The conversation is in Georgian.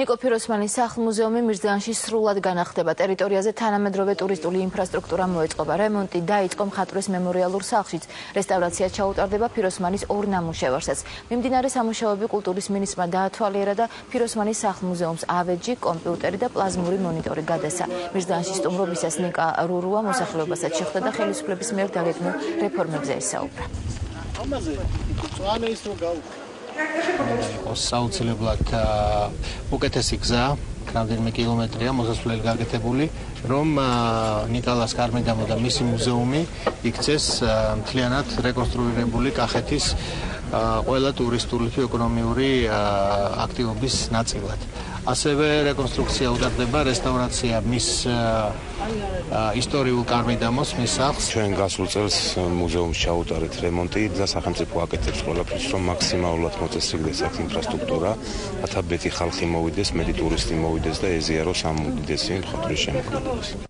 ნიკო ფიროსმანის სახლ-მუზეუმი მირზდანში სრულად განახდება. ტერიტორიაზე თანამედროვე ტურისტული ინფრასტრუქტურა მოეწყობა. რემონტი დაიწყო მხატვრის მემორიალურ სახლშიც. რესტავრაცია ჩაუტარდება ფიროსმანის ორ ნამუშევარსაც. მიმდინარე სამუშაოები კულტურის მინისტრმა დაათვალიერა და ფიროსმანის სახლ-მუზეუმს ავეჯი, კომპიუტერი და პლაზმური მონიტორი გადასცა. მირზდანში სტუმრობისას ნიკა რურუა მოსახლეობასაც შეხვდა და ხელისუფლების მიერ დაგეგმილ რეფორმებზე ესაუბრა. საუცილებლად უკეთესი გზა, რამდენიმე კილომეტრია მოსასვლელი გაკეთებული, რომ ნიკოლას კარმიდამო და მისი მუზეუმი იქცეს მთლიანად რეკონსტრუირებული კახეთის ყველა ტურისტული ეკონომიური აქტივობის ნაწილად. ასევე რეკონსტრუქცია უტარდება, რესტავრაცია მის ისტორიულ კარმიდამოს, მის სახლს. ჩვენ გასულ წელს მუზეუმს ჩაუტარეთ რემონტი და სახელმწიფო აკეთებს ყველაფერს, რომ მაქსიმალურად მოწესრიგდეს აქ ინფრასტრუქტურა, ათაბეთი ხალხი მოვიდეს, მეტი ტურისტი მოვიდეს და ეზიაროს ამ უდიდესი მხატვრის შემოქმედებას.